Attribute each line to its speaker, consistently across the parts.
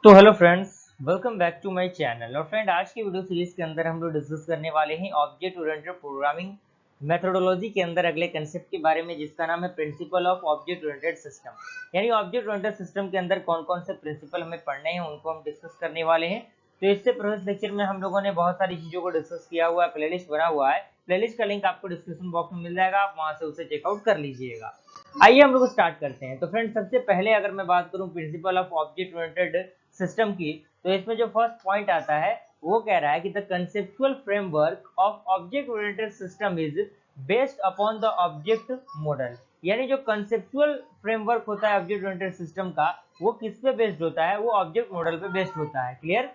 Speaker 1: तो hello friends, welcome back to my channel. और friend, आज की वीडियो सीरीज के अंदर हम लोग डिस्कस करने वाले हैं ऑब्जेक्ट ओरिएंटेड प्रोग्रामिंग मेथोडोलॉजी के अंदर अगले कंसेप्ट के बारे में, जिसका नाम है principle of object oriented system. यानी ऑब्जेक्ट ओरिएंटेड सिस्टम के अंदर कौन कौन से प्रिंसिपल हमें पढ़ने हैं, उनको हम डिस्कस करने वाले हैं। तो इससे प्रीवियस लेक्चर में हम लोगों ने बहुत सारी चीजों को डिस्कस किया हुआ है, प्लेलिस्ट बना हुआ है। प्लेलिस्ट का लिंक आपको डिस्क्रिप्शन बॉक्स में मिल जाएगा, आप वहां से उसे चेकआउट कर लीजिएगा। आइए हम लोग स्टार्ट करते हैं। तो फ्रेंड, सबसे पहले अगर मैं बात करूं principle of object oriented system की, तो इसमें जो फर्स्ट पॉइंट आता है वो कह रहा है कि the conceptual framework of object oriented system is based upon the object model. यानी जो कंसेप्चुअल फ्रेमवर्क होता है ऑब्जेक्ट ओरिएंटेड सिस्टम का, वो किस पे बेस्ड होता है? वो ऑब्जेक्ट मॉडल पे बेस्ड होता है। क्लियर?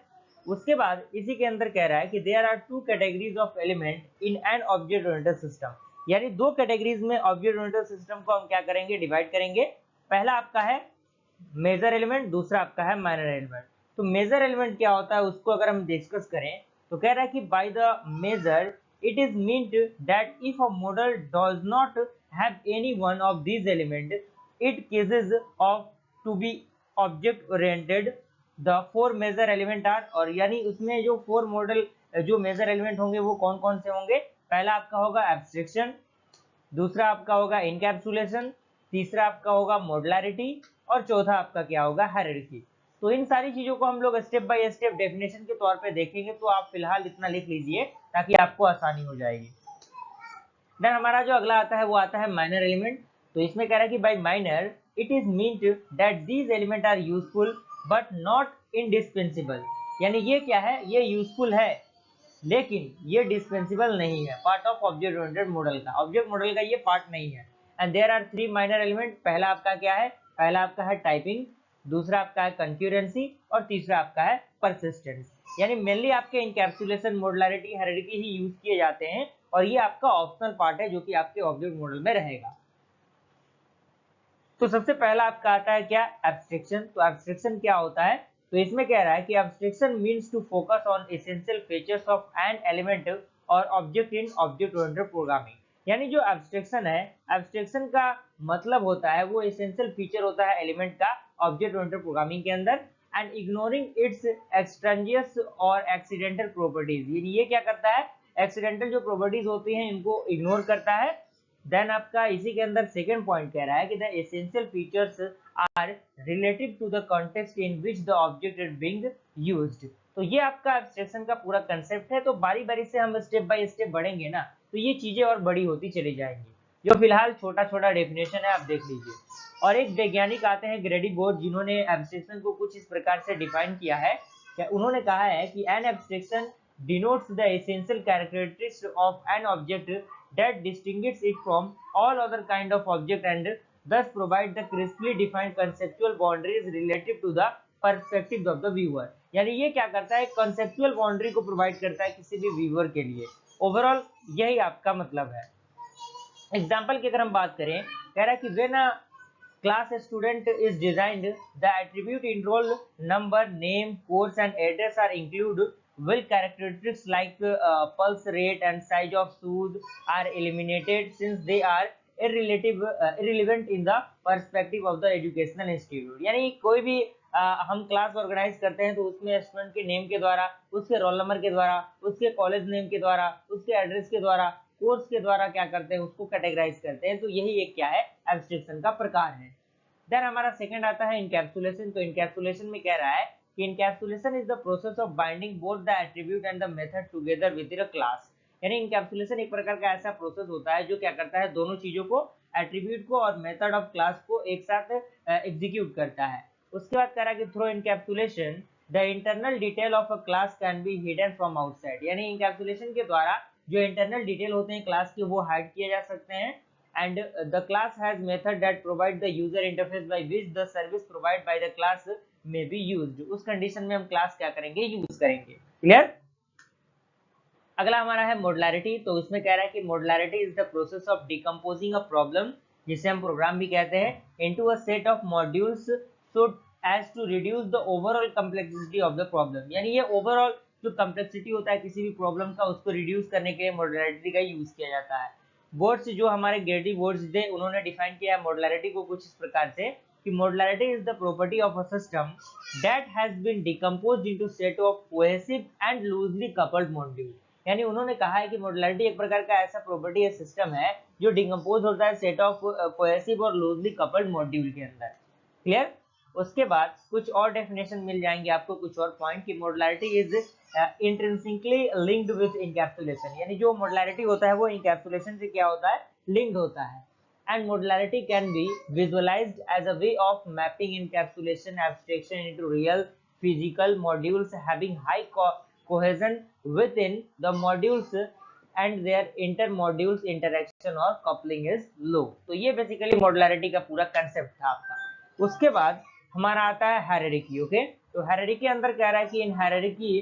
Speaker 1: उसके बाद इसी के अंदर कह रहा है कि there are two categories of element in an object oriented system. यानी दो कैटेगरीज में ऑब्जेक्ट ओरिएंटेड सिस्टम को हम क्या करेंगे? डिवाइड करेंगे। पहला आपका है मेजर एलिमेंट, दूसरा आपका है माइनर एलिमेंट। तो मेजर एलिमेंट क्या होता है उसको अगर हम डिस्कस करें तो कह रहा है कि by the major it is meant that if a model does not have any one of these element it ceases of to be object oriented. The four major element are, और यानी उसमें जो फोर मॉडल जो major element होंगे वो कौन कौन से होंगे? पहला आपका होगा एब्स्ट्रैक्शन, दूसरा आपका होगा इनकैप्सुलेशन, तीसरा आपका होगा मॉडुलैरिटी, और चौथा आपका क्या होगा? हायरार्की। तो इन सारी चीजों को हम लोग स्टेप बाय स्टेप डेफिनेशन के तौर पे देखेंगे, तो आप फिलहाल इतना लिख लीजिए ताकि आपको आसानी हो जाएगी। देन हमारा जो अगला आता है वो आता है माइनर एलिमेंट। तो इसमें कह रहा है कि by minor it is meant that these element are useful but not indispensable. यानी ये क्या है? ये यूजफुल है लेकिन ये डिस्पेंसिबल नहीं है, part of object oriented model का। ऑब्जेक्ट मॉडल का ये पार्ट नहीं है। And there are three minor element. पहला आपका क्या है? पहला आपका है टाइपिंग, दूसरा आपका है कंक्यूरेंसी, और तीसरा आपका है परसिस्टेंस। यानी मेनली आपके इनकैप्सुलेशन, मॉडुलैरिटी, हायरार्की ही यूज किए जाते हैं, और ये आपका ऑप्शनल पार्ट है जो कि आपके ऑब्जेक्ट मॉडल में रहेगा। तो सबसे पहला आपका आता है क्या? एब्स्ट्रैक्शन। तो एब्स्ट्रैक्शन क्या होता है? तो इसमें कह रहा है कि abstraction means to focus on essential features of an element और object in object oriented programming. यानी जो एब्स्ट्रैक्शन है, एब्स्ट्रैक्शन का मतलब होता है वो एसेंशियल फीचर होता है एलिमेंट का ऑब्जेक्ट ओरिएंटेड प्रोग्रामिंग के अंदर, एंड इग्नोरिंग इट्स एक्सट्रेनियस और एक्सीडेंटल प्रॉपर्टीज। यानी ये क्या करता है? एक्सीडेंटल जो प्रॉपर्टीज होती हैं इनको इग्नोर करता है। देन आपका इसी के अंदर सेकंड पॉइंट कह रहा है कि the essential features are relative to the context in which the object is being used. तो ये आपका एब्स्ट्रैक्शन का पूरा कंसेप्ट है। तो बारी बारी से हम स्टेप बाय स्टेप बढ़ेंगे ना, तो ये चीजें और बड़ी होती चली जाएंगी। जो फिलहाल छोटा छोटा डेफिनेशन है आप देख लीजिए। और एक वैज्ञानिक आते हैं ग्रेडी बोर्ड, जिन्होंने एब्स्ट्रैक्शन को कुछ इस प्रकार से डिफाइन किया है कि उन्होंने कहा है कि an abstraction denotes the essential characteristics of an object that distinguishes it from all other kind of object and thus provide the crisply defined conceptual boundaries relative to the perspective of the viewer। यानी ये क्या करता है? conceptual boundary को provide करता है किसी भी viewer के लिए। ओवरऑल यही आपका मतलब है। एग्जाम्पल की अगर हम बात करें, कह रहा है कि when a class student is designed, the attribute enroll number, name, course and address are included, while characteristics like pulse rate and size of shoes are eliminated since they are irrelevant in the perspective of the educational institute। यानी कोई भी हम class organise करते हैं तो उसमें student के name के द्वारा, उसके रोल नंबर के द्वारा, उसके कॉलेज नेम के द्वारा, उसके एड्रेस के द्वारा, कोर्स के द्वारा क्या करते हैं? उसको कैटेगराइज करते हैं। तो यही एक क्या है? एब्स्ट्रैक्शन का प्रकार है। देन हमारा सेकंड आता है इनकैप्सुलेशन। तो इनकैप्सुलेशन में कह रहा है कि encapsulation is the process of binding both the attribute and the method together with the class. यानी इनकैप्सुलेशन एक प्रकार का ऐसा प्रोसेस होता है जो क्या करता है? दोनों चीजों को, एट्रीब्यूट को और मेथड ऑफ क्लास को एक साथ एग्जीक्यूट करता है। उसके बाद कह रहा है कि through encapsulation the internal detail of a class can be hidden from outside. यानी इनकैप्सुलेशन के द्वारा जो इंटरनल डिटेल होते हैं क्लास के वो हाइड किए जा सकते हैं। and the class has method that provide the user interface by which the service provided by the class may be used। उस कंडीशन में हम क्लास क्या करेंगे? यूज करेंगे। क्लियर? अगला हमारा है मॉडुलैरिटी। तो उसमें कह रहा है कि modularity is the process of decomposing a problem, जिसे हम प्रोग्राम भी कहते हैं, into a set of modules so as to reduce the overall complexity of the problem. यानी ये ओवरऑल जो कम्प्लेक्सिटी होता है किसी भी प्रॉब्लम का, उसको रिड्यूस करने के लिए मॉडुलैरिटी का यूज किया जाता है। बोर्ड्स जो हमारे ग्रेडी बोर्ड्स थे, उन्होंने डिफाइन किया है मॉडुलैरिटी को कुछ इस प्रकार से कि modularity is the property of a system that has been decomposed into set of cohesive and loosely coupled module. यानी उन्होंने कहा है कि मॉड्युलैरिटी एक प्रकार का ऐसा प्रॉपर्टी है सिस्टम है जो डिकम्पोज होता है सेट ऑफ कोहेसिव और लूजली कपल्ड मॉड्यूल के अंदर। क्लियर। उसके बाद कुछ और डेफिनेशन मिल जाएंगे आपको, कुछ और पॉइंट कि modularity is intrinsically linked with encapsulation. यानी जो मॉड्युलैरिटी होता है वो इनकैप्सुलेशन से क्या होता है, लिंक्ड होता है। And modularity can be visualized as a way of mapping encapsulation abstraction into real physical modules having high cohesion within the modules and their inter-modules interaction or coupling is low। तो ये basically modularity का पूरा concept था आपका। उसके बाद हमारा आता है हायरार्की। ओके, तो हायरार्की के अंदर कह रहा है कि इन हायरार्की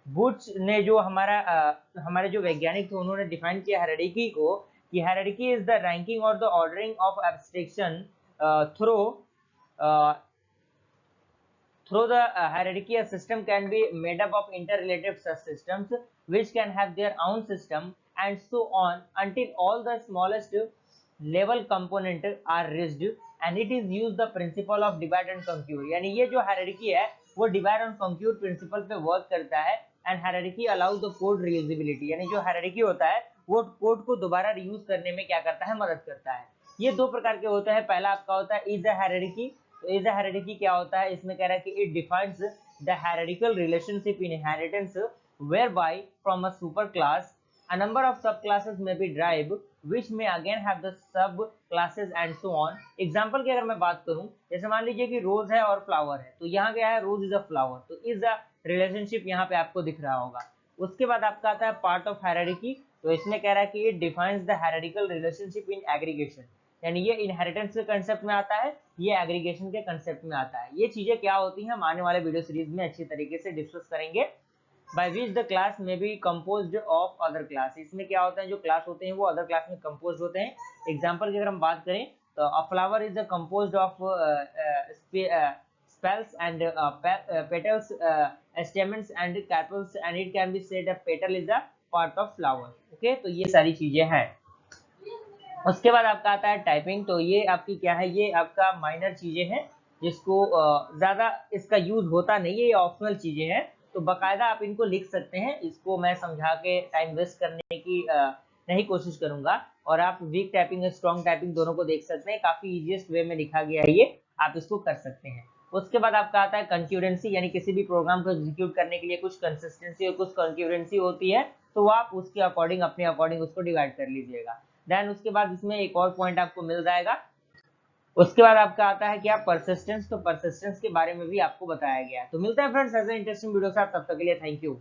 Speaker 1: बुच ने जो हमारे जो वैज्ञानिक थे उन्होंने डिफाइन किया हायरार्की को कि hierarchy is the ranking or the ordering of abstraction through the hierarchy. A system can be made up of interrelated subsystems which can have their own system and so on until all the smallest level component are reached, and it is used the principle of divide and conquer। यानी ये जो hierarchy है वो divide and conquer principal पे work करता है। And hierarchy allows the code reusability. यानी जो हायरार्की होता है वो कोड को दोबारा रीयूज करने में क्या करता है, मदद करता है। ये दो प्रकार के होते हैं। पहला आपका होता है इज अ हायरार्की। तो इज अ हायरार्की क्या होता है, इसमें कह रहा है कि it defines the hierarchical relationship in inheritance whereby from a superclass a number of subclasses may be derived which may again have the subclasses and so on। Example की अगर मैं बात करूं, जैसे मान लीजिए कि रोज है और फ्लावर है, तो यहाँ क्या है, रोज इज अ फ्लावर, तो इज अ रिलेशनशिप यहाँ पे आपको दिख रहा होगा। उसके बाद आपका आता है पार्ट ऑफ हायरार्की। तो इसमें कह रहा है कि it defines the hierarchical relationship in aggregation. यानी ये इनहेरिटेंस के कंसेप्ट में आता है, ये एग्रीगेशन के कंसेप्ट में आता है। ये चीजें क्या होती हैं हम आने वाले वीडियो सीरीज में अच्छी तरीके से डिस्कस करेंगे। by which the class may be composed of other class। इसमें क्या होता है, जो क्लास होते हैं वो अदर क्लास में कंपोज होते हैं। एग्जांपल की अगर हम बात करें तो a flower is composed of spells and petals, stamens and carpels, and it can be said a petal is a part of flower। Okay, तो ये सारी चीजें हैं। उसके बाद आपका आता है टाइपिंग। तो ये आपकी क्या है, ये आपका माइनर चीजें हैं जिसको ज्यादा इसका यूज होता नहीं है, ये ऑप्शनल चीजें हैं। तो बकायदा आप इनको लिख सकते हैं। इसको मैं समझा के टाइम वेस्ट करने की नहीं कोशिश करूंगा। और आप वीक टाइपिंग और स्ट्रॉन्ग टाइपिंग दोनों को देख सकते हैं, काफी इजीएस्ट वे में लिखा गया है ये, आप इसको कर सकते हैं। उसके बाद आपका आता है कंक्यूरेंसी। यानी किसी भी प्रोग्राम को एग्जीक्यूट करने के लिए कुछ कंसिस्टेंसी और कुछ कंक्यूरेंसी होती है, तो आप उसके अकॉर्डिंग अपने अकॉर्डिंग उसको डिवाइड कर लीजिएगा। देन उसके बाद इसमें एक और पॉइंट आपको मिल जाएगा। उसके बाद आपका आता है क्या, परसिस्टेंस। तो परसिस्टेंस के बारे में भी आपको बताया गया है। तो मिलता है फ्रेंड्स ऐसे इंटरेस्टिंग वीडियो के साथ, तब तक के लिए थैंक यू।